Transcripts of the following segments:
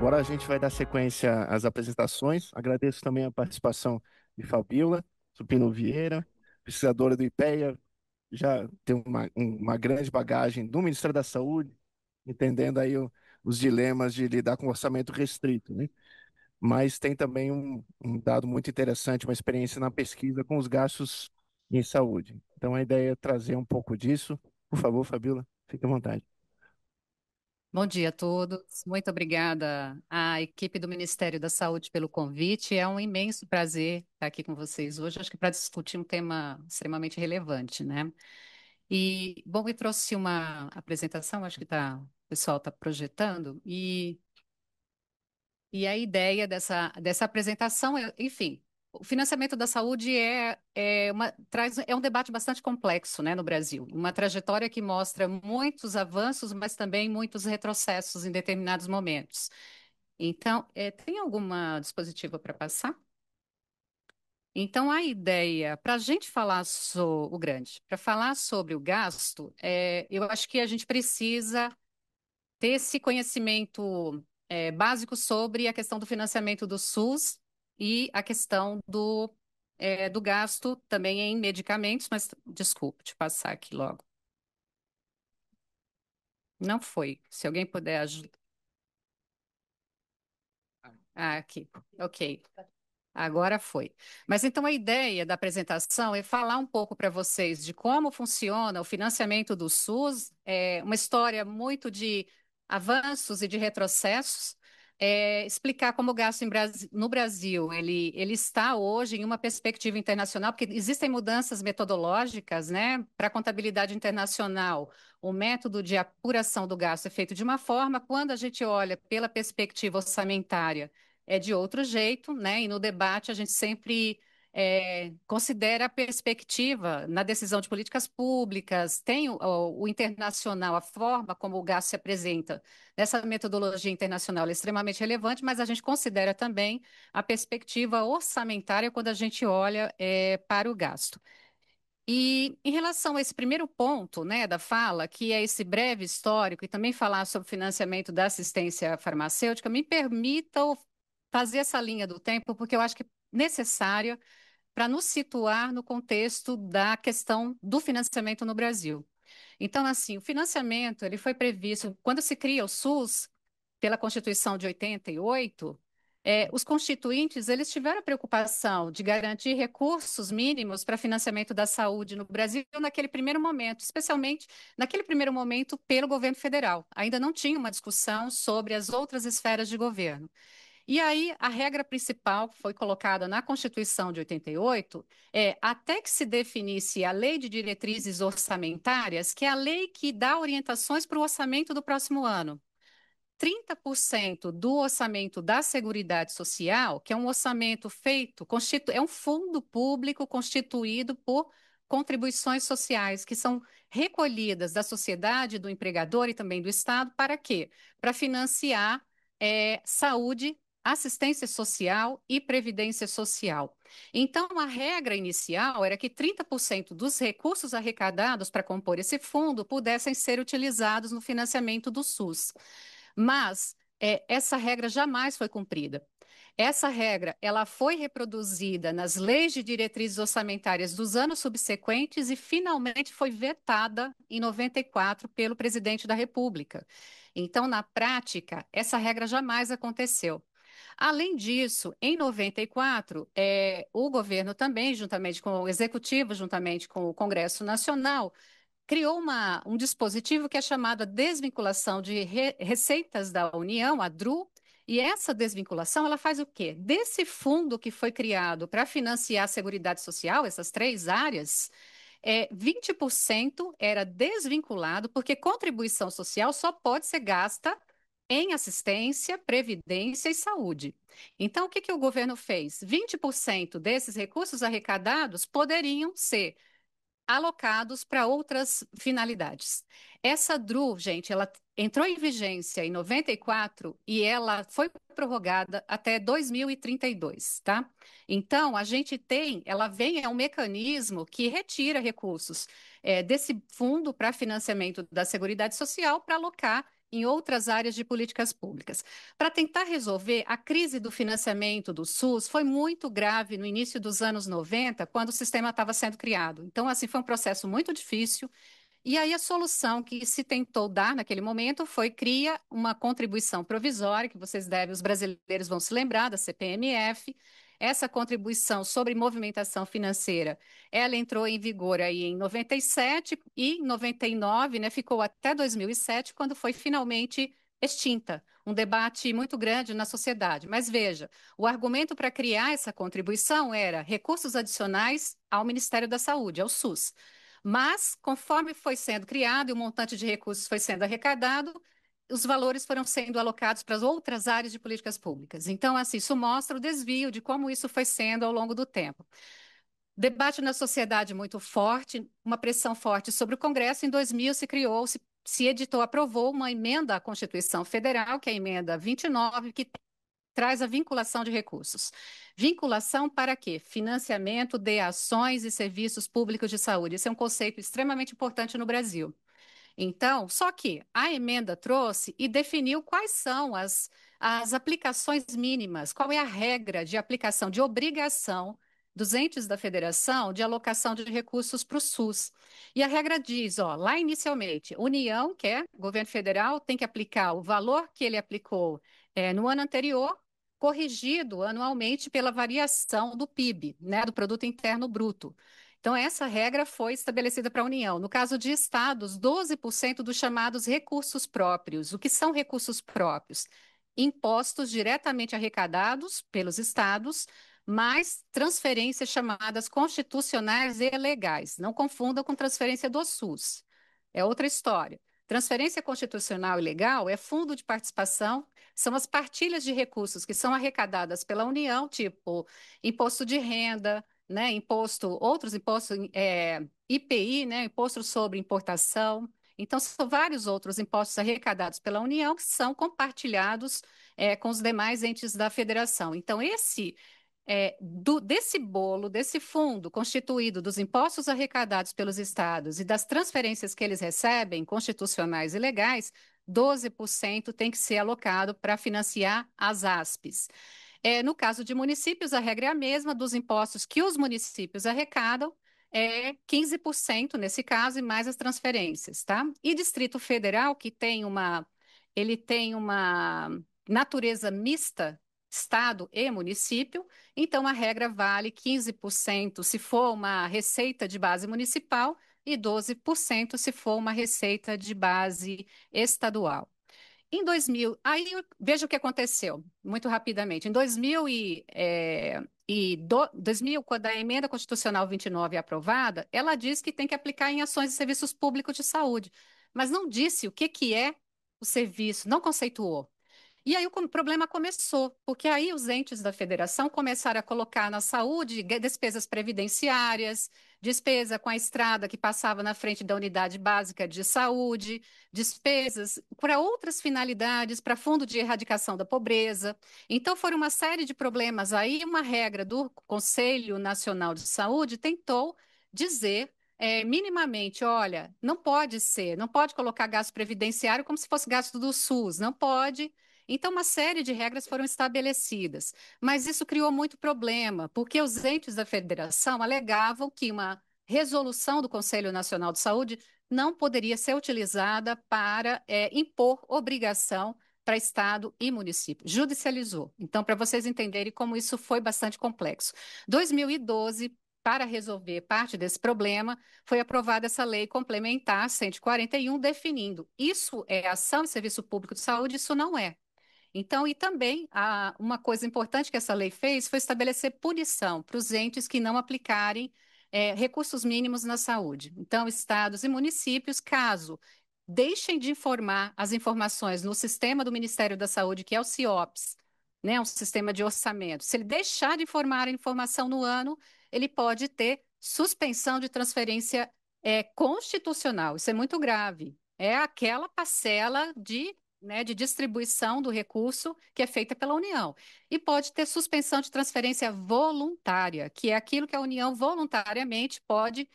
Agora a gente vai dar sequência às apresentações. Agradeço também a participação de Fabíola Supino Vieira, pesquisadora do IPEA, já tem uma grande bagagem do Ministério da Saúde, entendendo aí os dilemas de lidar com orçamento restrito, né? Mas tem também um dado muito interessante, uma experiência na pesquisa com os gastos em saúde. Então a ideia é trazer um pouco disso. Por favor, Fabíola, fique à vontade. Bom dia a todos. Muito obrigada à equipe do Ministério da Saúde pelo convite. É um imenso prazer estar aqui com vocês hoje, acho que para discutir um tema extremamente relevante, né? E, bom, eu trouxe uma apresentação, acho que o pessoal está projetando, e a ideia dessa apresentação é, enfim, o financiamento da saúde é um debate bastante complexo, né, no Brasil. Uma trajetória que mostra muitos avanços, mas também muitos retrocessos em determinados momentos. Então, tem alguma dispositiva para passar? Então, a ideia, para a gente falar sobre o grande, para falar sobre o gasto, eu acho que a gente precisa ter esse conhecimento básico sobre a questão do financiamento do SUS e a questão do gasto também em medicamentos, mas desculpe, te passar aqui logo. Não foi. Se alguém puder ajudar. Ah, aqui. Ok. Agora foi. Mas então a ideia da apresentação é falar um pouco para vocês de como funciona o financiamento do SUS, uma história muito de avanços e de retrocessos, explicar como o gasto no Brasil ele está hoje em uma perspectiva internacional, porque existem mudanças metodológicas, né, para a contabilidade internacional. O método de apuração do gasto é feito de uma forma, quando a gente olha pela perspectiva orçamentária é de outro jeito, né? E no debate a gente sempre considera a perspectiva na decisão de políticas públicas, tem o internacional, a forma como o gasto se apresenta nessa metodologia internacional é extremamente relevante, mas a gente considera também a perspectiva orçamentária quando a gente olha para o gasto. E em relação a esse primeiro ponto, né, da fala, que é esse breve histórico, e também falar sobre o financiamento da assistência farmacêutica, me permitam fazer essa linha do tempo, porque eu acho que é necessária para nos situar no contexto da questão do financiamento no Brasil. Então, assim, o financiamento ele foi previsto quando se cria o SUS pela Constituição de 88. Os constituintes eles tiveram a preocupação de garantir recursos mínimos para financiamento da saúde no Brasil naquele primeiro momento, especialmente naquele primeiro momento pelo governo federal. Ainda não tinha uma discussão sobre as outras esferas de governo. E aí, a regra principal que foi colocada na Constituição de 88 até que se definisse a Lei de Diretrizes Orçamentárias, que é a lei que dá orientações para o orçamento do próximo ano. 30% do orçamento da Seguridade Social, que é um orçamento feito, é um fundo público constituído por contribuições sociais que são recolhidas da sociedade, do empregador e também do Estado, para quê? Para financiar saúde, assistência social e previdência social. Então, a regra inicial era que 30% dos recursos arrecadados para compor esse fundo pudessem ser utilizados no financiamento do SUS. Mas essa regra jamais foi cumprida. Essa regra ela foi reproduzida nas leis de diretrizes orçamentárias dos anos subsequentes e finalmente foi vetada em 94 pelo presidente da República. Então, na prática, essa regra jamais aconteceu. Além disso, em 94, o governo também, juntamente com o executivo, juntamente com o Congresso Nacional, criou um dispositivo que é chamado a desvinculação de receitas da União, a DRU, e essa desvinculação ela faz o quê? Desse fundo que foi criado para financiar a Seguridade Social, essas três áreas, 20% era desvinculado, porque contribuição social só pode ser gasta em assistência, previdência e saúde. Então, o que, que o governo fez? 20% desses recursos arrecadados poderiam ser alocados para outras finalidades. Essa DRU, gente, ela entrou em vigência em 94 e ela foi prorrogada até 2032, tá? Então, a gente ela vem, é um mecanismo que retira recursos desse fundo para financiamento da Seguridade Social para alocar em outras áreas de políticas públicas. Para tentar resolver, a crise do financiamento do SUS foi muito grave no início dos anos 90, quando o sistema estava sendo criado. Então, assim, foi um processo muito difícil. E aí a solução que se tentou dar naquele momento foi criar uma contribuição provisória, que vocês devem, os brasileiros vão se lembrar da CPMF. Essa contribuição sobre movimentação financeira, ela entrou em vigor aí em 97 e em 99, né, ficou até 2007, quando foi finalmente extinta. Um debate muito grande na sociedade. Mas veja, o argumento para criar essa contribuição era recursos adicionais ao Ministério da Saúde, ao SUS. Mas, conforme foi sendo criado e o montante de recursos foi sendo arrecadado, os valores foram sendo alocados para as outras áreas de políticas públicas. Então, assim, isso mostra o desvio de como isso foi sendo ao longo do tempo. Debate na sociedade muito forte, uma pressão forte sobre o Congresso. Em 2000 se criou, se editou, aprovou uma emenda à Constituição Federal, que é a emenda 29, que traz a vinculação de recursos. Vinculação para quê? Financiamento de ações e serviços públicos de saúde. Esse é um conceito extremamente importante no Brasil. Então, só que a emenda trouxe e definiu quais são as aplicações mínimas, qual é a regra de aplicação, de obrigação dos entes da federação de alocação de recursos para o SUS. E a regra diz, ó, lá inicialmente, União, que é governo federal, tem que aplicar o valor que ele aplicou no ano anterior, corrigido anualmente pela variação do PIB, né, do Produto Interno Bruto. Então, essa regra foi estabelecida para a União. No caso de estados, 12% dos chamados recursos próprios. O que são recursos próprios? Impostos diretamente arrecadados pelos estados, mais transferências chamadas constitucionais e legais. Não confundam com transferência do SUS. É outra história. Transferência constitucional e legal é fundo de participação, são as partilhas de recursos que são arrecadadas pela União, tipo imposto de renda, né, outros impostos, IPI, né, imposto sobre importação. Então, são vários outros impostos arrecadados pela União que são compartilhados com os demais entes da federação. Então, desse bolo, desse fundo constituído dos impostos arrecadados pelos estados e das transferências que eles recebem, constitucionais e legais, 12% tem que ser alocado para financiar as ASPs. No caso de municípios, a regra é a mesma dos impostos que os municípios arrecadam, 15% nesse caso, e mais as transferências, tá? E Distrito Federal, ele tem uma natureza mista, Estado e município, então a regra vale 15% se for uma receita de base municipal e 12% se for uma receita de base estadual. Em 2000, veja o que aconteceu, muito rapidamente. Em 2000, quando a emenda constitucional 29 é aprovada, ela diz que tem que aplicar em ações e serviços públicos de saúde, mas não disse o que é o serviço, não conceituou. E aí o problema começou, porque aí os entes da federação começaram a colocar na saúde despesas previdenciárias, despesa com a estrada que passava na frente da unidade básica de saúde, despesas para outras finalidades, para fundo de erradicação da pobreza. Então foram uma série de problemas. Aí uma regra do Conselho Nacional de Saúde tentou dizer minimamente, olha, não pode ser, não pode colocar gasto previdenciário como se fosse gasto do SUS, não pode. Então, uma série de regras foram estabelecidas, mas isso criou muito problema, porque os entes da federação alegavam que uma resolução do Conselho Nacional de Saúde não poderia ser utilizada para impor obrigação para Estado e município. Judicializou. Então, para vocês entenderem como isso foi bastante complexo. 2012, para resolver parte desse problema, foi aprovada essa lei complementar 141, definindo isso é ação e serviço público de saúde, isso não é. Então, e também uma coisa importante que essa lei fez foi estabelecer punição para os entes que não aplicarem recursos mínimos na saúde. Então, estados e municípios, caso deixem de informar as informações no sistema do Ministério da Saúde, que é o CIOPS, né, um sistema de orçamento, se ele deixar de informar a informação no ano, ele pode ter suspensão de transferência constitucional. Isso é muito grave. É aquela parcela de distribuição do recurso que é feita pela União. E pode ter suspensão de transferência voluntária, que é aquilo que a União voluntariamente pode,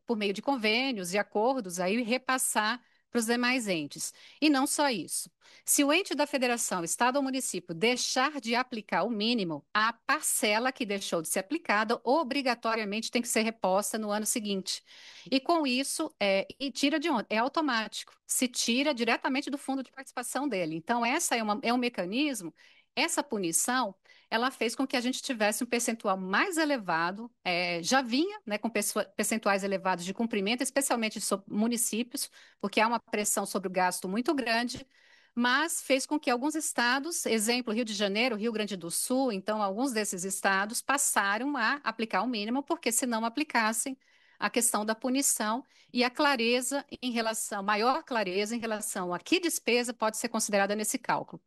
por meio de convênios e acordos, aí repassar para os demais entes. E não só isso. Se o ente da federação, estado ou município, deixar de aplicar o mínimo, a parcela que deixou de ser aplicada obrigatoriamente tem que ser reposta no ano seguinte. E com isso, e tira de onde? É automático. Se tira diretamente do fundo de participação dele. Então, essa é um mecanismo, essa punição, ela fez com que a gente tivesse um percentual mais elevado, já vinha, né, com percentuais elevados de cumprimento, especialmente sobre municípios, porque há uma pressão sobre o gasto muito grande, mas fez com que alguns estados, exemplo, Rio de Janeiro, Rio Grande do Sul, então alguns desses estados passaram a aplicar o mínimo, porque se não aplicassem, a questão da punição e a clareza em relação, maior clareza em relação a que despesa pode ser considerada nesse cálculo.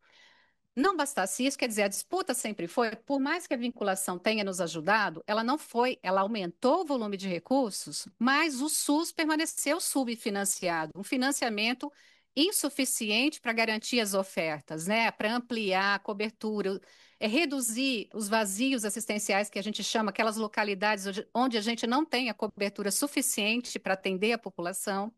Não bastasse isso, quer dizer, a disputa sempre foi, por mais que a vinculação tenha nos ajudado, ela não foi, ela aumentou o volume de recursos, mas o SUS permaneceu subfinanciado, um financiamento insuficiente para garantir as ofertas, né? Para ampliar a cobertura, reduzir os vazios assistenciais que a gente chama, aquelas localidades onde a gente não tem a cobertura suficiente para atender a população.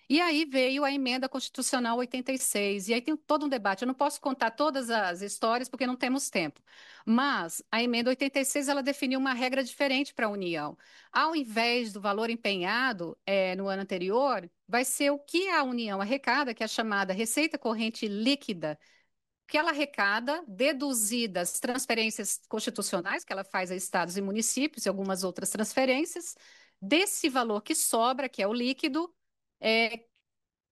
E aí veio a emenda constitucional 86, e aí tem todo um debate. Eu não posso contar todas as histórias porque não temos tempo. Mas a emenda 86 ela definiu uma regra diferente para a União. Ao invés do valor empenhado no ano anterior, vai ser o que a União arrecada, que é a chamada receita corrente líquida, que ela arrecada, deduzidas transferências constitucionais que ela faz a estados e municípios e algumas outras transferências, desse valor que sobra, que é o líquido, é,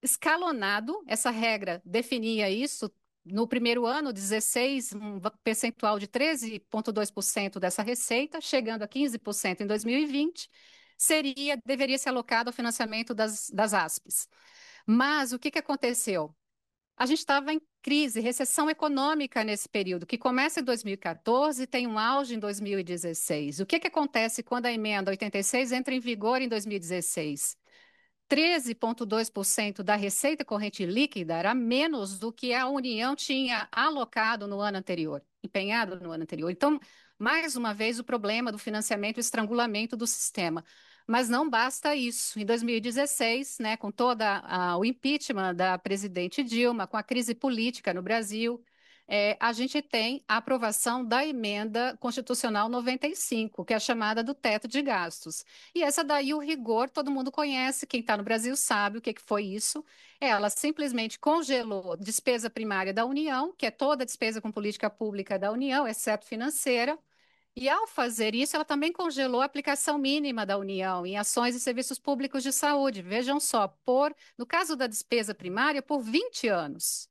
escalonado, essa regra definia isso. No primeiro ano, 16, um percentual de 13,2% dessa receita, chegando a 15% em 2020, deveria ser alocado ao financiamento das ASPs. Mas o que, que aconteceu? A gente estava em crise, recessão econômica nesse período, que começa em 2014 e tem um auge em 2016. O que, que acontece quando a emenda 86 entra em vigor em 2016? 13,2% da receita corrente líquida era menos do que a União tinha alocado no ano anterior, empenhado no ano anterior. Então, mais uma vez, o problema do financiamento e estrangulamento do sistema. Mas não basta isso. Em 2016, né, com o impeachment da presidente Dilma, com a crise política no Brasil, a gente tem a aprovação da emenda constitucional 95, que é a chamada do teto de gastos. E essa daí, o rigor, todo mundo conhece, quem está no Brasil sabe o que foi isso. Ela simplesmente congelou despesa primária da União, que é toda a despesa com política pública da União, exceto financeira. E ao fazer isso, ela também congelou a aplicação mínima da União em ações e serviços públicos de saúde. Vejam só, no caso da despesa primária, por 20 anos.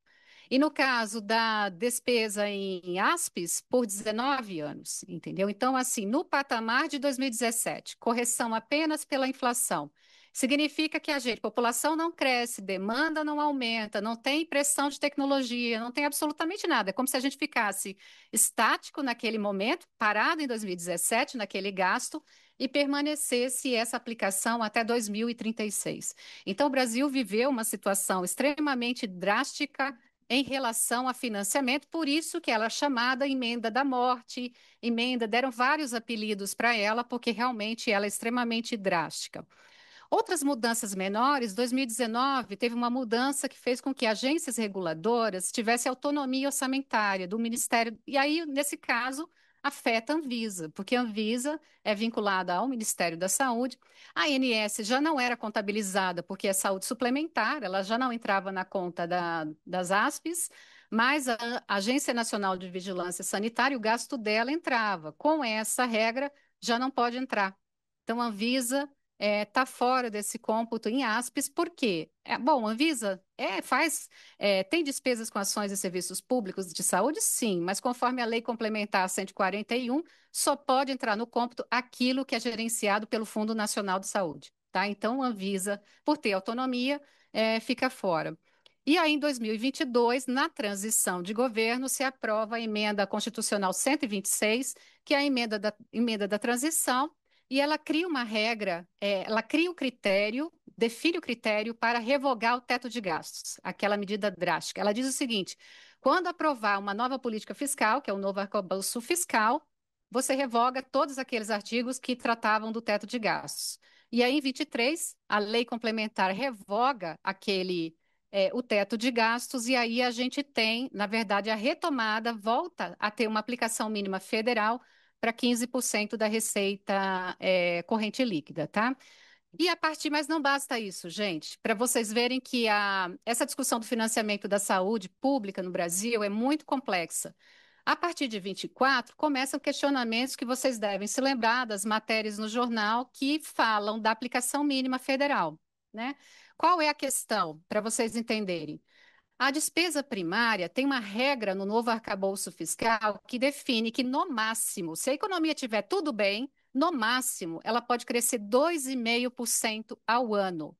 E no caso da despesa em ASPES, por 19 anos, entendeu? Então, assim, no patamar de 2017, correção apenas pela inflação, significa que população não cresce, demanda não aumenta, não tem pressão de tecnologia, não tem absolutamente nada. É como se a gente ficasse estático naquele momento, parado em 2017, naquele gasto, e permanecesse essa aplicação até 2036. Então, o Brasil viveu uma situação extremamente drástica em relação a financiamento, por isso que ela é chamada emenda da morte, deram vários apelidos para ela, porque realmente ela é extremamente drástica. Outras mudanças menores, 2019 teve uma mudança que fez com que agências reguladoras tivessem autonomia orçamentária do Ministério, e aí, nesse caso, afeta a Anvisa, porque a Anvisa é vinculada ao Ministério da Saúde, a ANS já não era contabilizada porque é saúde suplementar, ela já não entrava na conta das ASPs, mas a Agência Nacional de Vigilância Sanitária, o gasto dela entrava. Com essa regra, já não pode entrar. Então, a Anvisa está fora desse cômputo em ASPES, por quê? Bom, a Anvisa tem despesas com ações e serviços públicos de saúde? Sim, mas conforme a Lei Complementar 141, só pode entrar no cômputo aquilo que é gerenciado pelo Fundo Nacional de Saúde, tá? Então, a Anvisa, por ter autonomia, fica fora. E aí, em 2022, na transição de governo, se aprova a emenda constitucional 126, que é a emenda da transição, e ela cria uma regra, ela cria o critério, define o critério para revogar o teto de gastos, aquela medida drástica. Ela diz o seguinte: quando aprovar uma nova política fiscal, que é o novo arcabouço fiscal, você revoga todos aqueles artigos que tratavam do teto de gastos. E aí, em 23, a lei complementar revoga o teto de gastos, e aí a gente tem, na verdade, a retomada volta a ter uma aplicação mínima federal para 15% da receita corrente líquida, tá? E a partir, mas não basta isso, gente, para vocês verem que essa discussão do financiamento da saúde pública no Brasil é muito complexa. A partir de 24, começam questionamentos que vocês devem se lembrar das matérias no jornal que falam da aplicação mínima federal, né? Qual é a questão, para vocês entenderem? A despesa primária tem uma regra no novo arcabouço fiscal que define que, no máximo, se a economia estiver tudo bem, no máximo, ela pode crescer 2,5% ao ano.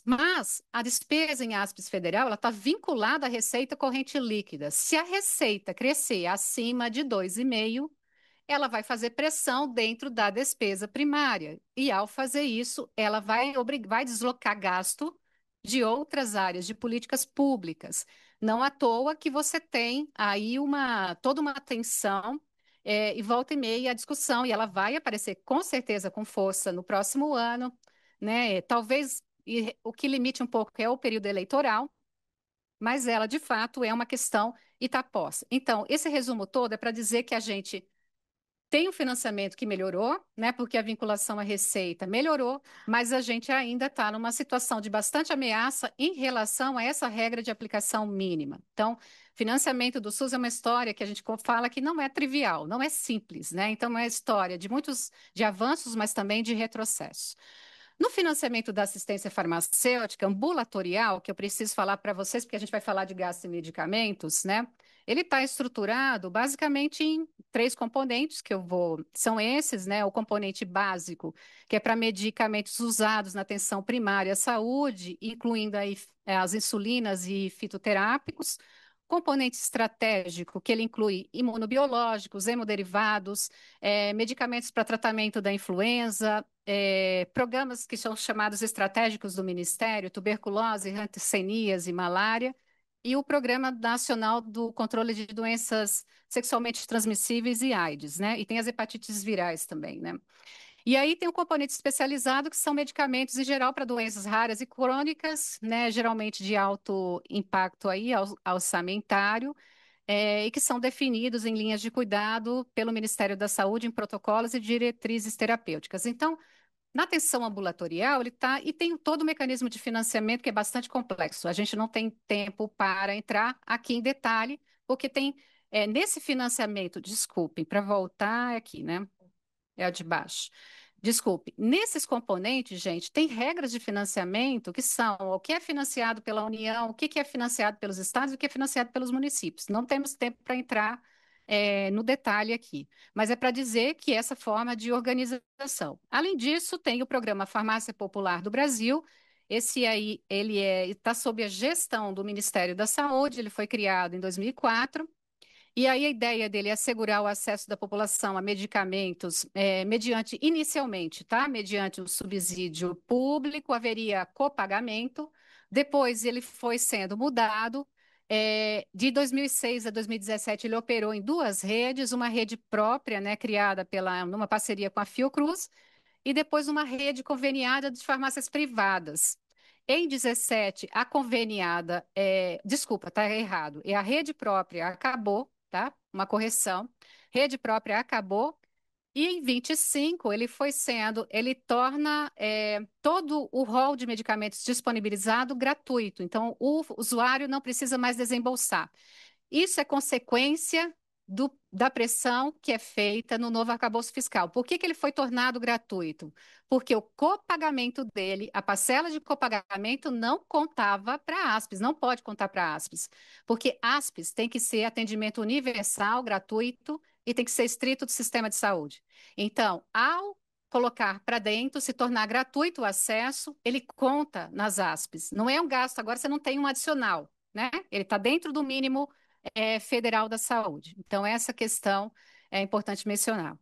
Mas a despesa em ASPES federal, ela está vinculada à receita corrente líquida. Se a receita crescer acima de 2,5%, ela vai fazer pressão dentro da despesa primária. E, ao fazer isso, ela vai deslocar gasto de outras áreas de políticas públicas. Não à toa que você tem aí toda uma tensão e volta e meia a discussão, e ela vai aparecer com certeza com força no próximo ano, né? Talvez o que limite um pouco é o período eleitoral, mas ela, de fato, é uma questão e está posta. Então, esse resumo todo é para dizer que a gente tem um financiamento que melhorou, né? Porque a vinculação à receita melhorou, mas a gente ainda está numa situação de bastante ameaça em relação a essa regra de aplicação mínima. Então, financiamento do SUS é uma história que a gente fala que não é trivial, não é simples, né? Então, é uma história de muitos de avanços, mas também de retrocessos. No financiamento da assistência farmacêutica ambulatorial, que eu preciso falar para vocês, porque a gente vai falar de gasto em medicamentos, né? Ele está estruturado basicamente em três componentes são esses, né? O componente básico, que é para medicamentos usados na atenção primária à saúde, incluindo aí as insulinas e fitoterápicos. Componente estratégico, que ele inclui imunobiológicos, hemoderivados, medicamentos para tratamento da influenza, programas que são chamados estratégicos do Ministério, tuberculose, hanseníase e malária, e o Programa Nacional do Controle de Doenças Sexualmente Transmissíveis e AIDS, né? E tem as hepatites virais também, né? E aí tem um componente especializado, que são medicamentos, em geral, para doenças raras e crônicas, né? Geralmente de alto impacto aí, orçamentário, e que são definidos em linhas de cuidado pelo Ministério da Saúde, em protocolos e diretrizes terapêuticas. Então, na atenção ambulatorial, ele está e tem todo o mecanismo de financiamento que é bastante complexo. A gente não tem tempo para entrar aqui em detalhe, porque tem nesse financiamento, desculpem, para voltar aqui, né? É o de baixo. Desculpe, nesses componentes, gente, tem regras de financiamento que são o que é financiado pela União, o que é financiado pelos estados e o que é financiado pelos municípios. Não temos tempo para entrar no detalhe aqui, mas é para dizer que essa forma de organização. Além disso, tem o programa Farmácia Popular do Brasil. Esse aí, ele está sob a gestão do Ministério da Saúde, ele foi criado em 2004. E aí a ideia dele é assegurar o acesso da população a medicamentos, mediante, inicialmente, tá? Mediante um subsídio público, haveria copagamento. Depois ele foi sendo mudado. De 2006 a 2017 ele operou em duas redes, uma rede própria, né, criada numa parceria com a Fiocruz, e depois uma rede conveniada de farmácias privadas. Em 17, a conveniada, desculpa, está errado, a rede própria acabou, tá? Uma correção. Rede própria acabou. E em 25, ele torna todo o rol de medicamentos disponibilizado gratuito. Então, o usuário não precisa mais desembolsar. Isso é consequência da pressão que é feita no novo arcabouço fiscal. Por que ele foi tornado gratuito? Porque o copagamento dele, a parcela de copagamento, não contava para a ASPES, não pode contar para a ASPES, porque ASPES tem que ser atendimento universal, gratuito, e tem que ser estrito do sistema de saúde. Então, ao colocar para dentro, se tornar gratuito o acesso, ele conta nas ASPES. Não é um gasto, agora você não tem um adicional, né? Ele está dentro do mínimo federal da saúde. Então, essa questão é importante mencionar.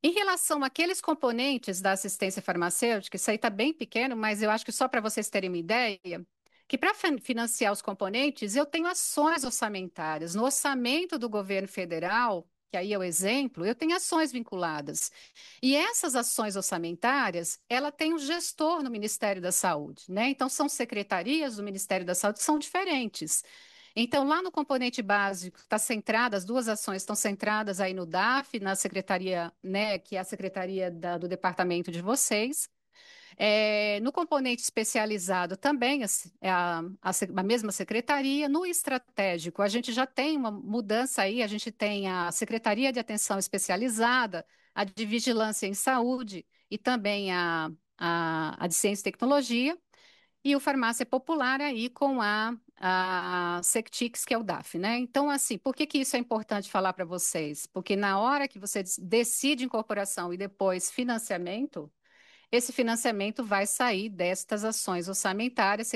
Em relação àqueles componentes da assistência farmacêutica, isso aí está bem pequeno, mas eu acho que só para vocês terem uma ideia, que para financiar os componentes, eu tenho ações orçamentárias. No orçamento do governo federal, que aí é o exemplo, eu tenho ações vinculadas. E essas ações orçamentárias, ela tem um gestor no Ministério da Saúde, né? Então, são secretarias do Ministério da Saúde que são diferentes. Então, lá no componente básico, está centrada, as duas ações estão centradas aí no DAF, na secretaria, né, que é a secretaria do departamento de vocês. No componente especializado também é a mesma secretaria. No estratégico, a gente já tem uma mudança aí, a gente tem a Secretaria de Atenção Especializada, a de Vigilância em Saúde e também a de Ciência e Tecnologia, e o Farmácia Popular aí com a Sectix, que é o DAF, né? Então, assim, por que que isso é importante falar para vocês? Porque na hora que você decide incorporação e depois financiamento, esse financiamento vai sair destas ações orçamentárias,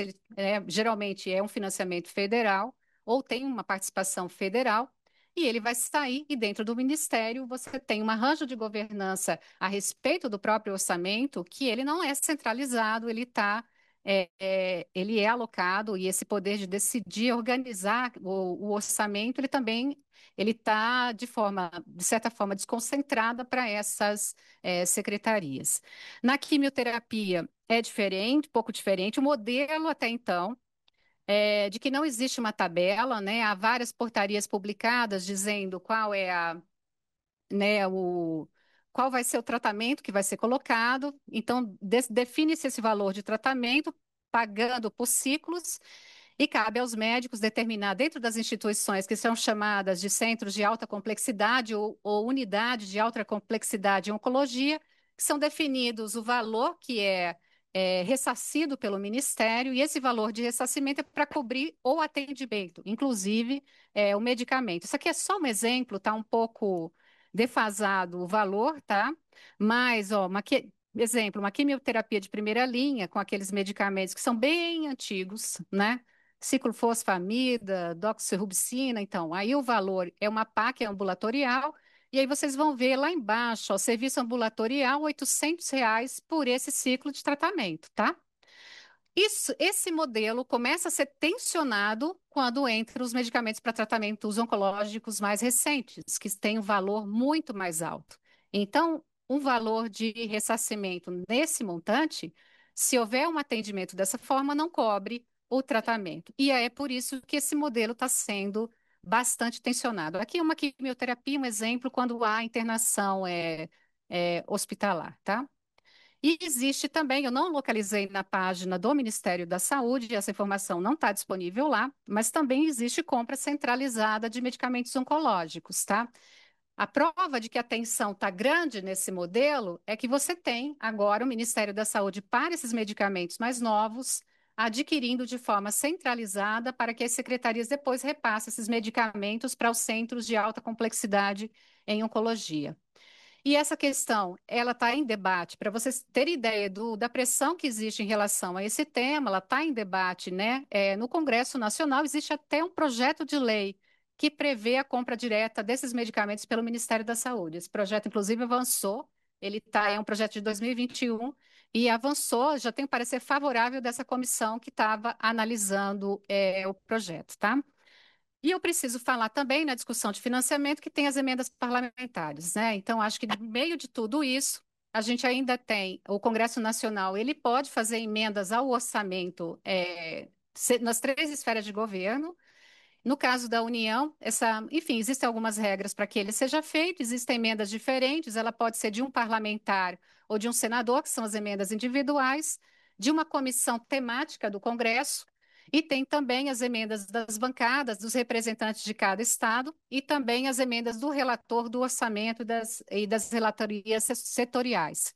geralmente é um financiamento federal ou tem uma participação federal, e ele vai sair, e dentro do Ministério você tem um arranjo de governança a respeito do próprio orçamento, que ele não é centralizado, ele é alocado, e esse poder de decidir, organizar o orçamento, ele está de certa forma, desconcentrada para essas secretarias. Na quimioterapia é diferente, um pouco diferente. O modelo até então é de que não existe uma tabela, né? Há várias portarias publicadas dizendo né, qual vai ser o tratamento que vai ser colocado. Então, define-se esse valor de tratamento, pagando por ciclos, e cabe aos médicos determinar, dentro das instituições que são chamadas de centros de alta complexidade ou unidades de alta complexidade em oncologia, que são definidos o valor que é ressarcido pelo Ministério, e esse valor de ressarcimento é para cobrir o atendimento, inclusive o medicamento. Isso aqui é só um exemplo, está um pouco defasado o valor, tá? Mas, ó, exemplo, uma quimioterapia de primeira linha, com aqueles medicamentos que são bem antigos, né? Ciclofosfamida, doxorubicina, então, aí o valor é uma PAC ambulatorial, e aí vocês vão ver lá embaixo, ó, serviço ambulatorial, R$ 800 por esse ciclo de tratamento, tá? Esse modelo começa a ser tensionado quando entram os medicamentos para tratamentos oncológicos mais recentes, que têm um valor muito mais alto. Então, um valor de ressarcimento nesse montante, se houver um atendimento dessa forma, não cobre o tratamento. E é por isso que esse modelo está sendo bastante tensionado. Aqui uma quimioterapia, um exemplo, quando há internação hospitalar, tá? E existe também, eu não localizei na página do Ministério da Saúde, essa informação não está disponível lá, mas também existe compra centralizada de medicamentos oncológicos, tá? A prova de que a tensão está grande nesse modelo é que você tem agora o Ministério da Saúde para esses medicamentos mais novos, adquirindo de forma centralizada para que as secretarias depois repassem esses medicamentos para os centros de alta complexidade em oncologia. E essa questão, ela está em debate, para vocês terem ideia da pressão que existe em relação a esse tema, ela está em debate, né? No Congresso Nacional existe até um projeto de lei que prevê a compra direta desses medicamentos pelo Ministério da Saúde. Esse projeto, inclusive, avançou, é um projeto de 2021 e avançou, já tem um parecer favorável dessa comissão que estava analisando o projeto, tá? E eu preciso falar também na discussão de financiamento que tem as emendas parlamentares, né? Então, acho que no meio de tudo isso, a gente ainda tem o Congresso Nacional, ele pode fazer emendas ao orçamento nas três esferas de governo. No caso da União, enfim, existem algumas regras para que ele seja feito, existem emendas diferentes, ela pode ser de um parlamentar ou de um senador, que são as emendas individuais, de uma comissão temática do Congresso, e tem também as emendas das bancadas, dos representantes de cada estado, e também as emendas do relator do orçamento e das relatorias setoriais.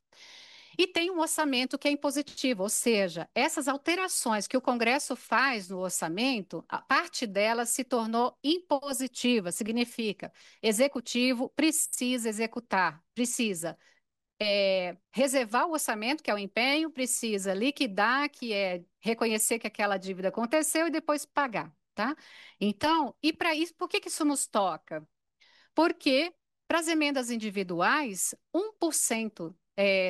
E tem um orçamento que é impositivo, ou seja, essas alterações que o Congresso faz no orçamento, a parte delas se tornou impositiva, significa executivo precisa executar, precisa reservar o orçamento, que é o empenho, precisa liquidar, que é reconhecer que aquela dívida aconteceu e depois pagar, tá? Então, e para isso, por que que isso nos toca? Porque para as emendas individuais, 1%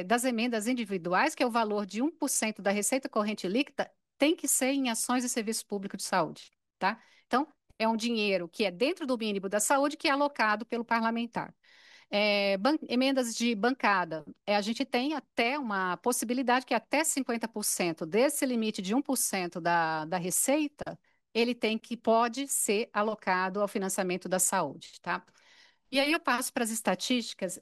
das emendas individuais, que é o valor de 1% da receita corrente líquida, tem que ser em ações e serviço público de saúde, tá? Então, é um dinheiro que é dentro do mínimo da saúde que é alocado pelo parlamentar. Emendas de bancada. A gente tem até uma possibilidade que até 50% desse limite de 1% da receita, ele tem que pode ser alocado ao financiamento da saúde, tá? E aí eu passo para as estatísticas.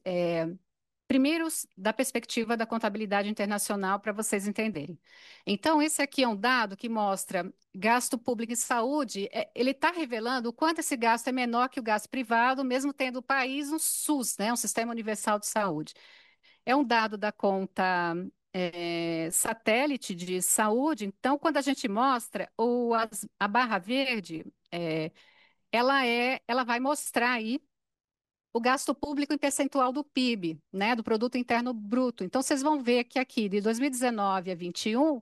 Primeiro, da perspectiva da contabilidade internacional, para vocês entenderem. Então, esse aqui é um dado que mostra gasto público em saúde, ele está revelando o quanto esse gasto é menor que o gasto privado, mesmo tendo o país um SUS, né, um Sistema Universal de Saúde. É um dado da conta satélite de saúde, então, quando a gente mostra a barra verde, ela vai mostrar aí o gasto público em percentual do PIB, né, do Produto Interno Bruto. Então, vocês vão ver que aqui, de 2019 a 21,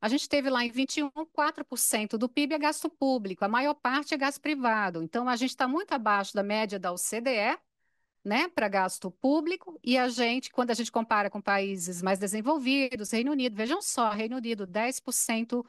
a gente teve lá em 21, 4% do PIB é gasto público, a maior parte é gasto privado. Então, a gente está muito abaixo da média da OCDE, né, para gasto público, e a gente, quando a gente compara com países mais desenvolvidos, Reino Unido, vejam só, Reino Unido, 10%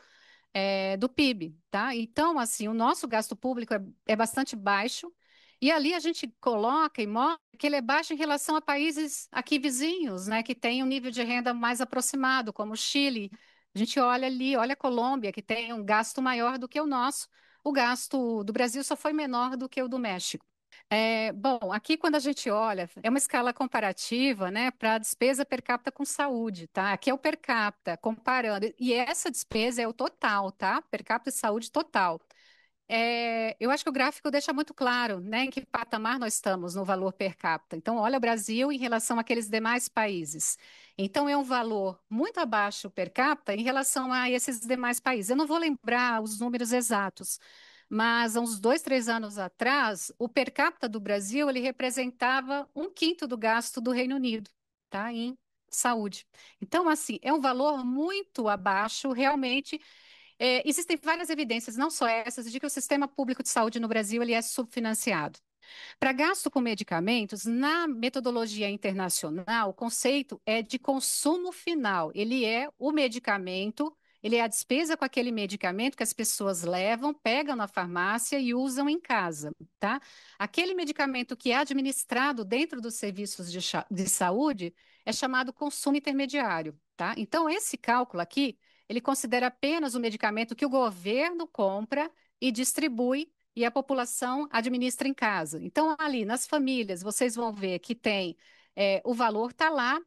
do PIB, tá? Então, assim, o nosso gasto público é bastante baixo, e ali a gente coloca e mostra que ele é baixo em relação a países aqui vizinhos, né, que têm um nível de renda mais aproximado, como o Chile. A gente olha ali, olha a Colômbia, que tem um gasto maior do que o nosso. O gasto do Brasil só foi menor do que o do México. Bom, aqui quando a gente olha, é uma escala comparativa, né, para a despesa per capita com saúde, tá? Aqui é o per capita, comparando, e essa despesa é o total, tá? Per capita e saúde total. Eu acho que o gráfico deixa muito claro, né, em que patamar nós estamos no valor per capita. Então, olha o Brasil em relação àqueles demais países. Então, é um valor muito abaixo per capita em relação a esses demais países. Eu não vou lembrar os números exatos, mas há uns 2, 3 anos atrás, o per capita do Brasil ele representava um quinto do gasto do Reino Unido, tá, em saúde. Então, assim, é um valor muito abaixo, realmente. Existem várias evidências, não só essas, de que o sistema público de saúde no Brasil ele é subfinanciado. Para gasto com medicamentos, na metodologia internacional, o conceito é de consumo final. Ele é o medicamento, ele é a despesa com aquele medicamento que as pessoas levam, pegam na farmácia e usam em casa, tá? Aquele medicamento que é administrado dentro dos serviços de saúde é chamado consumo intermediário, tá? Então, esse cálculo aqui, ele considera apenas o medicamento que o governo compra e distribui e a população administra em casa. Então, ali nas famílias, vocês vão ver que tem o valor está lá,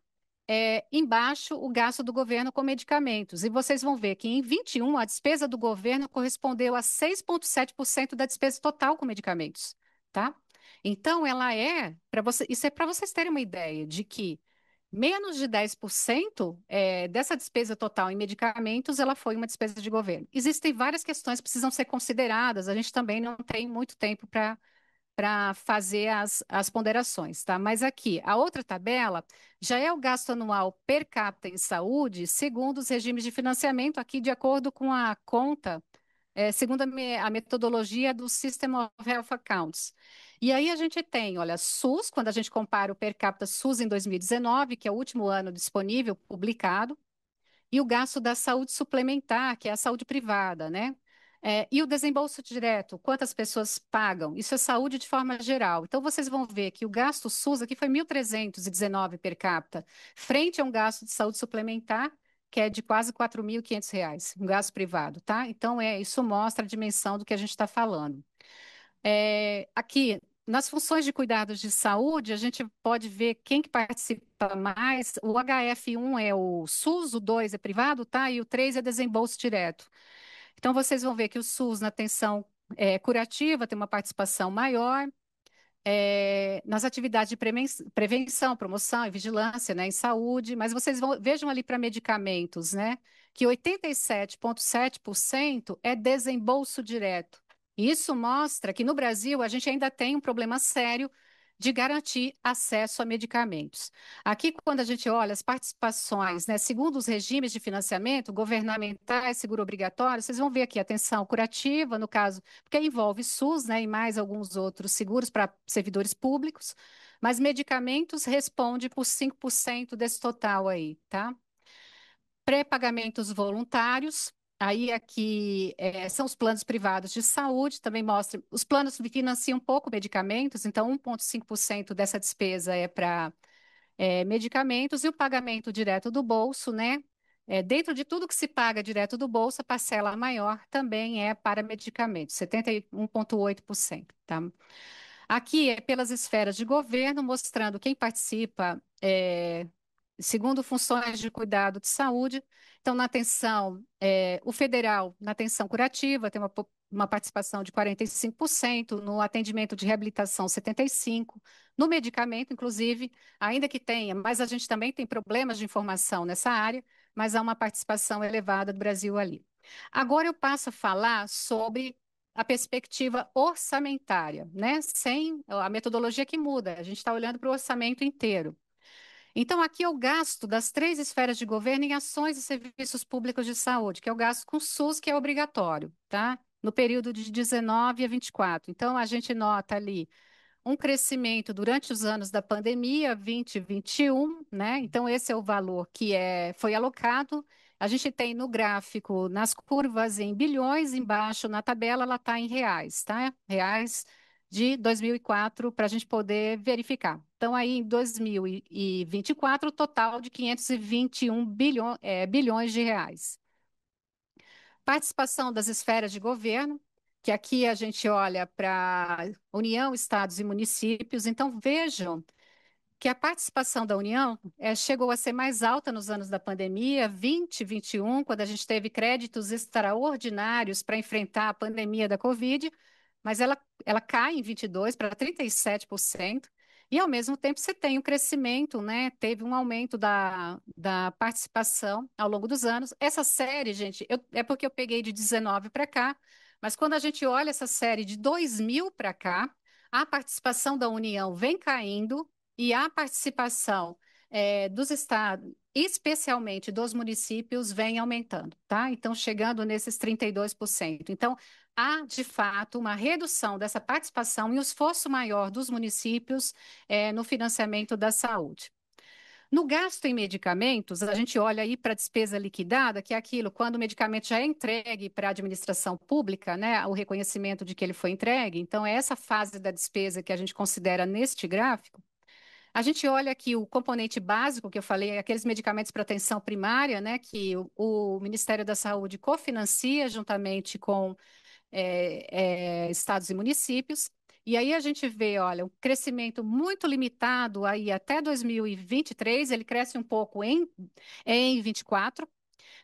embaixo o gasto do governo com medicamentos. E vocês vão ver que em 21 a despesa do governo correspondeu a 6,7% da despesa total com medicamentos, tá? Então, ela para você, isso é para vocês terem uma ideia de que menos de 10% dessa despesa total em medicamentos, ela foi uma despesa de governo. Existem várias questões que precisam ser consideradas, a gente também não tem muito tempo para fazer as ponderações, tá? Mas aqui, a outra tabela já é o gasto anual per capita em saúde, segundo os regimes de financiamento, aqui de acordo com a conta segundo a metodologia do System of Health Accounts. E aí a gente tem, olha, SUS, quando a gente compara o per capita SUS em 2019, que é o último ano disponível, publicado, e o gasto da saúde suplementar, que é a saúde privada, né? E o desembolso direto, quantas pessoas pagam? Isso é saúde de forma geral. Então, vocês vão ver que o gasto SUS aqui foi 1.319 per capita, frente a um gasto de saúde suplementar, que é de quase R$ 4.500, um gasto privado, tá? Então, isso mostra a dimensão do que a gente está falando. Aqui, nas funções de cuidados de saúde, a gente pode ver quem que participa mais. O HF1 é o SUS, o 2 é privado, tá? E o 3 é desembolso direto. Então, vocês vão ver que o SUS, na atenção curativa, tem uma participação maior. Nas atividades de prevenção, promoção e vigilância, né, em saúde, mas vocês vejam ali para medicamentos, né, que 87,7% é desembolso direto. Isso mostra que no Brasil a gente ainda tem um problema sério de garantir acesso a medicamentos. Aqui, quando a gente olha as participações, né, segundo os regimes de financiamento, governamentais, seguro obrigatório, vocês vão ver aqui atenção curativa, no caso, porque envolve SUS, né, e mais alguns outros seguros para servidores públicos, mas medicamentos responde por 5% desse total aí, tá? Pré-pagamentos voluntários, Aí aqui são os planos privados de saúde, também mostra, os planos financiam um pouco medicamentos, então 1,5% dessa despesa é para medicamentos e o pagamento direto do bolso, né? Dentro de tudo que se paga direto do bolso, a parcela maior também é para medicamentos, 71,8%, tá? Aqui é pelas esferas de governo, mostrando quem participa, segundo funções de cuidado de saúde. Então, na atenção, o federal, na atenção curativa, tem uma participação de 45%, no atendimento de reabilitação, 75%, no medicamento, inclusive, ainda que tenha, mas a gente também tem problemas de informação nessa área, mas há uma participação elevada do Brasil ali. Agora eu passo a falar sobre a perspectiva orçamentária, né? Sem a metodologia que muda, a gente está olhando para o orçamento inteiro. Então, aqui é o gasto das três esferas de governo em ações e serviços públicos de saúde, que é o gasto com SUS, que é obrigatório, tá? No período de 19 a 24. Então, a gente nota ali um crescimento durante os anos da pandemia, 20 e 21, né? Então, esse é o valor que foi alocado. A gente tem no gráfico, nas curvas em bilhões, embaixo na tabela, ela está em reais, tá? Reais de 2004, para a gente poder verificar. Então, aí em 2024, o total de 521 bilhões de reais. Participação das esferas de governo, que aqui a gente olha para União, estados e municípios. Então, vejam que a participação da União chegou a ser mais alta nos anos da pandemia, 20, 21, quando a gente teve créditos extraordinários para enfrentar a pandemia da Covid, mas ela cai em 22 para 37%. E, ao mesmo tempo, você tem um crescimento, né? Teve um aumento da participação ao longo dos anos. Essa série, gente, é porque eu peguei de 19 para cá, mas quando a gente olha essa série de 2000 para cá, a participação da União vem caindo e a participação dos estados, especialmente dos municípios, vem aumentando, tá? Então, chegando nesses 32%. Então, há, de fato, uma redução dessa participação e um esforço maior dos municípios no financiamento da saúde. No gasto em medicamentos, a gente olha aí para a despesa liquidada, que é aquilo, quando o medicamento já é entregue para a administração pública, né, o reconhecimento de que ele foi entregue. Então, é essa fase da despesa que a gente considera neste gráfico. A gente olha aqui o componente básico que eu falei, aqueles medicamentos para atenção primária, né, que o Ministério da Saúde cofinancia juntamente com estados e municípios. E aí a gente vê, olha, um crescimento muito limitado aí até 2023, ele cresce um pouco em 24.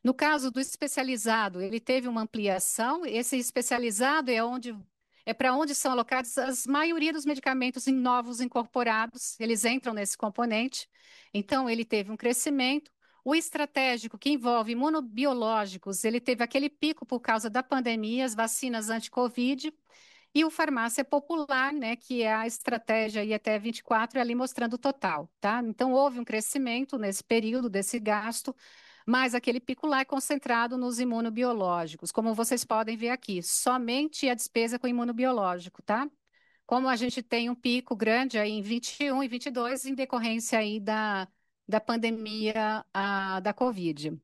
No caso do especializado, ele teve uma ampliação. Esse especializado é para onde são alocados as maioria dos medicamentos em novos incorporados, eles entram nesse componente. Então, ele teve um crescimento. O estratégico, que envolve imunobiológicos, ele teve aquele pico por causa da pandemia, as vacinas anti-Covid, e o farmácia popular, né, que é a estratégia aí até 24, ali mostrando o total, tá? Então, houve um crescimento nesse período desse gasto, mas aquele pico lá é concentrado nos imunobiológicos, como vocês podem ver aqui, somente a despesa com imunobiológico, tá? Como a gente tem um pico grande aí em 21 e 22 em decorrência aí da pandemia da Covid.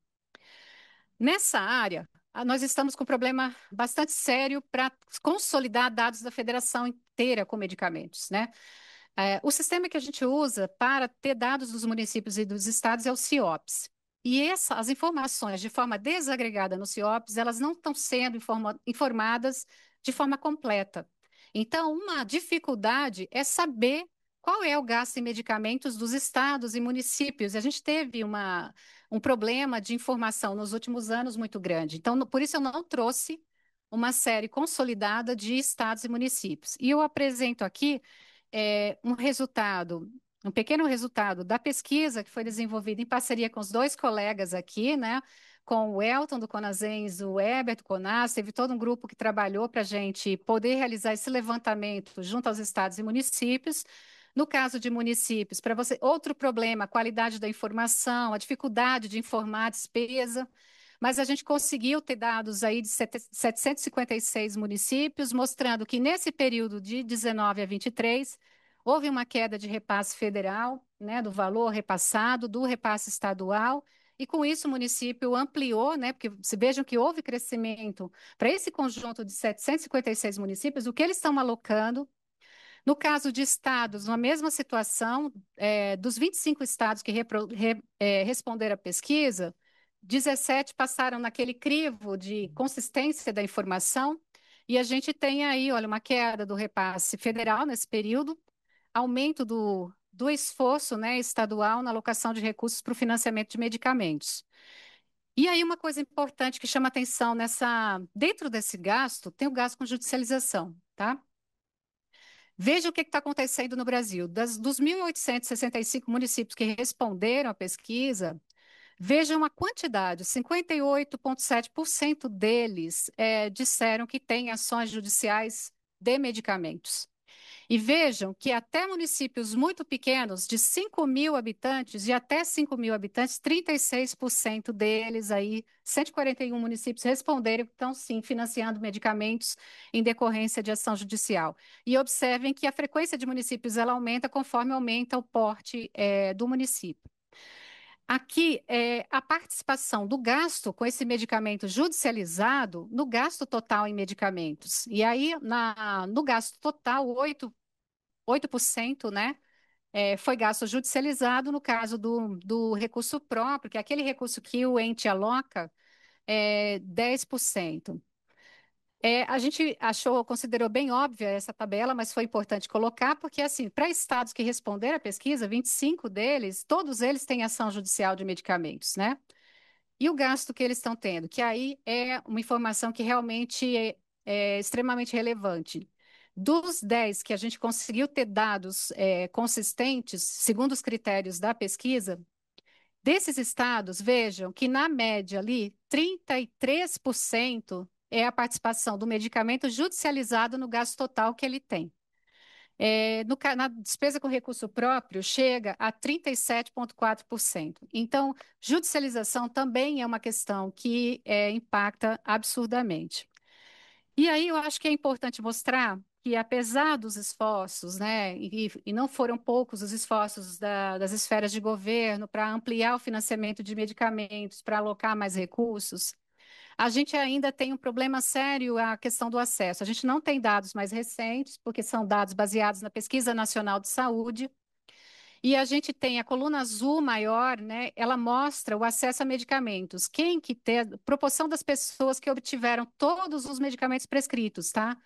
Nessa área, nós estamos com um problema bastante sério para consolidar dados da federação inteira com medicamentos, né? O sistema que a gente usa para ter dados dos municípios e dos estados é o CIOPS. E as informações de forma desagregada no CIOPS, elas não estão sendo informadas de forma completa. Então, uma dificuldade é saber qual é o gasto em medicamentos dos estados e municípios. A gente teve um problema de informação nos últimos anos muito grande. Então, por isso eu não trouxe uma série consolidada de estados e municípios. E eu apresento aqui um pequeno resultado da pesquisa que foi desenvolvida em parceria com os dois colegas aqui, né? Com o Elton do Conasens, o Herbert do Conas, teve todo um grupo que trabalhou para a gente poder realizar esse levantamento junto aos estados e municípios. No caso de municípios, para você, outro problema, a qualidade da informação, a dificuldade de informar a despesa, mas a gente conseguiu ter dados aí de 756 municípios, mostrando que nesse período de 19 a 23, houve uma queda de repasse federal, né, do valor repassado, do repasse estadual e com isso o município ampliou, né, porque se vejam que houve crescimento para esse conjunto de 756 municípios, o que eles estão alocando. No caso de estados, na mesma situação, dos 25 estados que responderam à pesquisa, 17 passaram naquele crivo de consistência da informação, e a gente tem aí, olha, uma queda do repasse federal nesse período, aumento do esforço, né, estadual na alocação de recursos para o financiamento de medicamentos. E aí uma coisa importante que chama atenção dentro desse gasto, tem o gasto com judicialização, tá? Veja o que está acontecendo no Brasil. Dos 1.865 municípios que responderam à pesquisa, vejam a quantidade: 58,7% deles disseram que têm ações judiciais de medicamentos. E vejam que até municípios muito pequenos, de 5.000 habitantes e até 5.000 habitantes, 36% deles aí, 141 municípios responderam que estão sim financiando medicamentos em decorrência de ação judicial. E observem que a frequência de municípios ela aumenta conforme aumenta o porte do município. Aqui, a participação do gasto com esse medicamento judicializado no gasto total em medicamentos. E aí, no gasto total, 8%, né, foi gasto judicializado no caso do recurso próprio, que é aquele recurso que o ente aloca, 10%. A gente considerou bem óbvia essa tabela, mas foi importante colocar, porque, assim, para estados que responderam à pesquisa, 25 deles, todos eles têm ação judicial de medicamentos, né? E o gasto que eles estão tendo, que aí é uma informação que realmente é extremamente relevante. Dos 10 que a gente conseguiu ter dados consistentes, segundo os critérios da pesquisa, desses estados, vejam que na média ali, 33% é a participação do medicamento judicializado no gasto total que ele tem. Na despesa com recurso próprio, chega a 37,4%. Então, judicialização também é uma questão que impacta absurdamente. E aí eu acho que é importante mostrar que, apesar dos esforços, né, e não foram poucos os esforços das esferas de governo para ampliar o financiamento de medicamentos, para alocar mais recursos, a gente ainda tem um problema sério, a questão do acesso. A gente não tem dados mais recentes, porque são dados baseados na Pesquisa Nacional de Saúde, e a gente tem a coluna azul maior, né? Ela mostra o acesso a medicamentos. Quem que tem, proporção das pessoas que obtiveram todos os medicamentos prescritos, tá?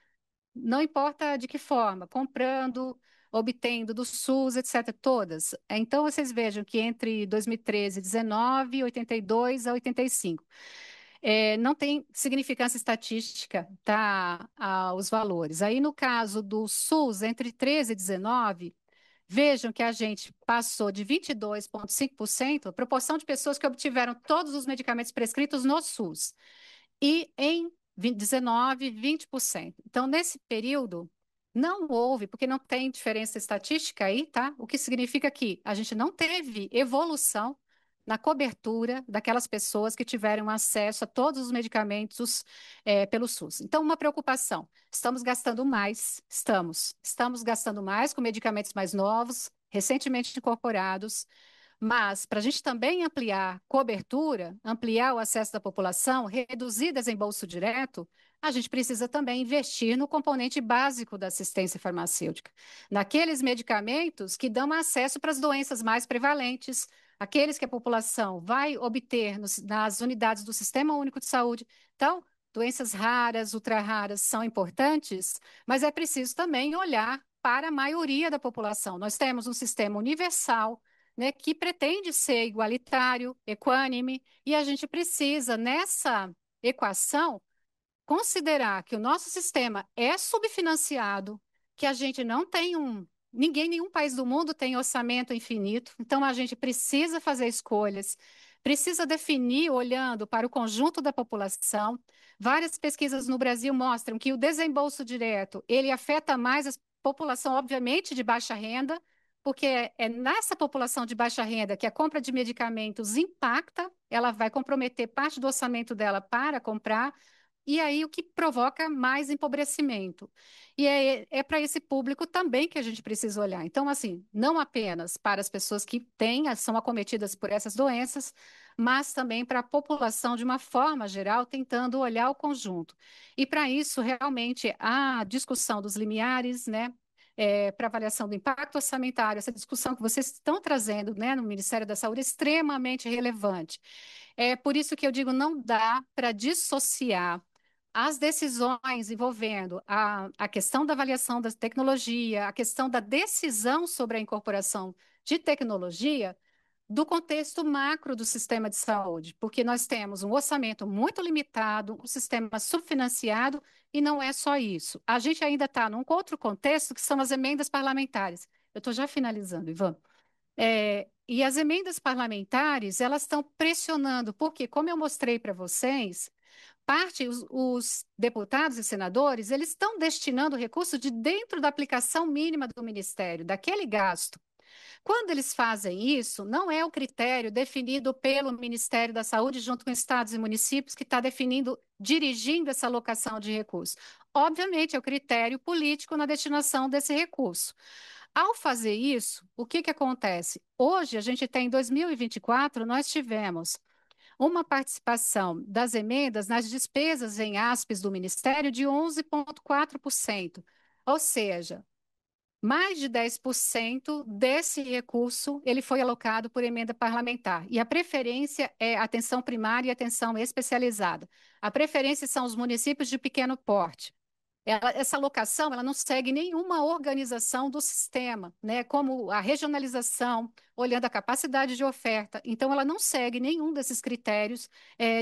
Não importa de que forma, comprando, obtendo do SUS, etc., todas. Então, vocês vejam que entre 2013 e 19, 82 a 85. Não tem significância estatística, tá, os valores. Aí, no caso do SUS, entre 13 e 19, vejam que a gente passou de 22,5%, a proporção de pessoas que obtiveram todos os medicamentos prescritos no SUS, e em 19, 20%. Então, nesse período, não houve, porque não tem diferença estatística aí, tá? O que significa que a gente não teve evolução na cobertura daquelas pessoas que tiveram acesso a todos os medicamentos pelo SUS. Então, uma preocupação: estamos gastando mais, estamos gastando mais com medicamentos mais novos, recentemente incorporados, mas para a gente também ampliar cobertura, ampliar o acesso da população, reduzir desembolso direto, a gente precisa também investir no componente básico da assistência farmacêutica, naqueles medicamentos que dão acesso para as doenças mais prevalentes, aqueles que a população vai obter nas unidades do Sistema Único de Saúde. Então, doenças raras, ultra-raras são importantes, mas é preciso também olhar para a maioria da população. Nós temos um sistema universal, né, que pretende ser igualitário, equânime, e a gente precisa, nessa equação, considerar que o nosso sistema é subfinanciado, que a gente não tem nenhum país do mundo tem orçamento infinito, então a gente precisa fazer escolhas, precisa definir olhando para o conjunto da população. Várias pesquisas no Brasil mostram que o desembolso direto, ele afeta mais a população, obviamente, de baixa renda, porque é nessa população de baixa renda que a compra de medicamentos impacta, ela vai comprometer parte do orçamento dela para comprar, E aí o que provoca mais empobrecimento. E é para esse público também que a gente precisa olhar. Então, assim, não apenas para as pessoas que são acometidas por essas doenças, mas também para a população de uma forma geral, tentando olhar o conjunto. E para isso, realmente, a discussão dos limiares, né? Para avaliação do impacto orçamentário, essa discussão que vocês estão trazendo, né, no Ministério da Saúde é extremamente relevante. É por isso que eu digo, não dá para dissociar as decisões envolvendo a questão da avaliação da tecnologia, a questão da decisão sobre a incorporação de tecnologia do contexto macro do sistema de saúde, porque nós temos um orçamento muito limitado, um sistema subfinanciado, e não é só isso. A gente ainda está num outro contexto que são as emendas parlamentares. Eu estou já finalizando, Ivan. E as emendas parlamentares, elas estão pressionando, porque, como eu mostrei para vocês, os deputados e senadores, eles estão destinando recursos de dentro da aplicação mínima do Ministério, daquele gasto. Quando eles fazem isso, não é o critério definido pelo Ministério da Saúde, junto com estados e municípios, que está definindo, dirigindo essa alocação de recursos. Obviamente, é o critério político na destinação desse recurso. Ao fazer isso, o que acontece? Hoje, a gente tem, em 2024, nós tivemos uma participação das emendas nas despesas em ASPES do Ministério de 11,4%. Ou seja, mais de 10% desse recurso ele foi alocado por emenda parlamentar. E a preferência é atenção primária e atenção especializada. A preferência são os municípios de pequeno porte. Essa alocação ela não segue nenhuma organização do sistema, né? Como a regionalização, olhando a capacidade de oferta. Então, ela não segue nenhum desses critérios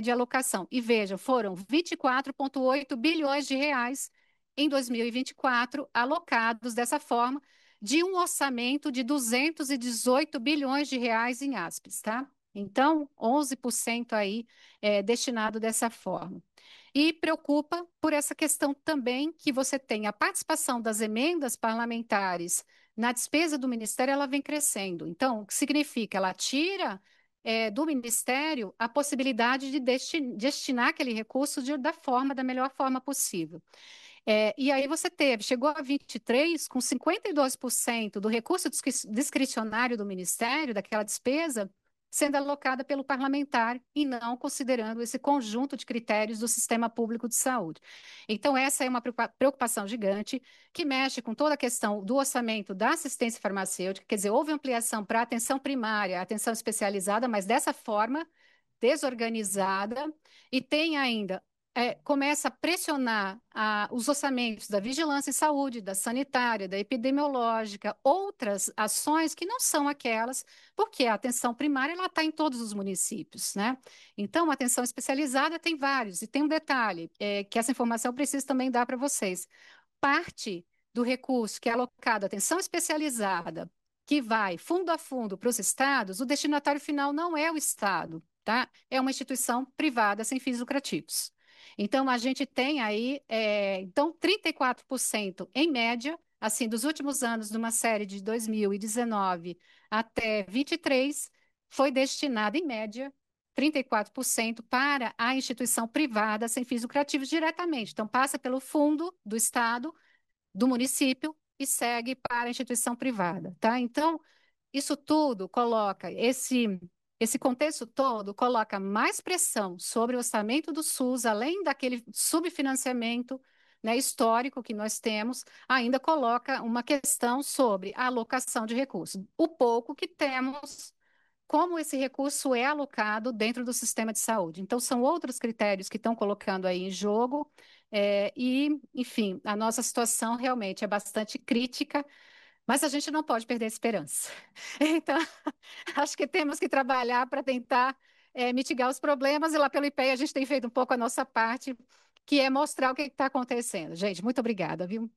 de alocação. E veja, foram 24,8 bilhões de reais em 2024 alocados dessa forma, de um orçamento de 218 bilhões de reais em ASPES, tá? Então, 11% aí destinado dessa forma. E preocupa por essa questão também que você tem a participação das emendas parlamentares na despesa do Ministério, ela vem crescendo. Então, o que significa? Ela tira do Ministério a possibilidade de destinar aquele recurso da melhor forma possível. E aí você chegou a 23, com 52% do recurso discricionário do Ministério, daquela despesa, sendo alocada pelo parlamentar e não considerando esse conjunto de critérios do sistema público de saúde. Então, essa é uma preocupação gigante que mexe com toda a questão do orçamento da assistência farmacêutica, quer dizer, houve ampliação para a atenção primária, atenção especializada, mas dessa forma desorganizada, e tem ainda começa a pressionar os orçamentos da vigilância em saúde, da sanitária, da epidemiológica, outras ações que não são aquelas, porque a atenção primária ela está em todos os municípios, né? Então, a atenção especializada tem vários, e tem um detalhe, que essa informação eu preciso também dar para vocês. Parte do recurso que é alocado à atenção especializada, que vai fundo a fundo para os estados, o destinatário final não é o estado, tá? É uma instituição privada sem fins lucrativos. Então, a gente tem aí, então, 34% em média, assim, dos últimos anos, numa série de 2019 até 23, foi destinado, em média, 34% para a instituição privada sem fins lucrativos diretamente. Então, passa pelo fundo do Estado, do município e segue para a instituição privada, tá? Então, isso tudo coloca, esse contexto todo coloca mais pressão sobre o orçamento do SUS, além daquele subfinanciamento, né, histórico que nós temos, ainda coloca uma questão sobre a alocação de recursos. O pouco que temos, como esse recurso é alocado dentro do sistema de saúde. Então, são outros critérios que estão colocando aí em jogo, enfim, a nossa situação realmente é bastante crítica, mas a gente não pode perder a esperança. Então, acho que temos que trabalhar para tentar mitigar os problemas, e lá pelo IPEA a gente tem feito um pouco a nossa parte, que é mostrar o que está acontecendo. Gente, muito obrigada, viu?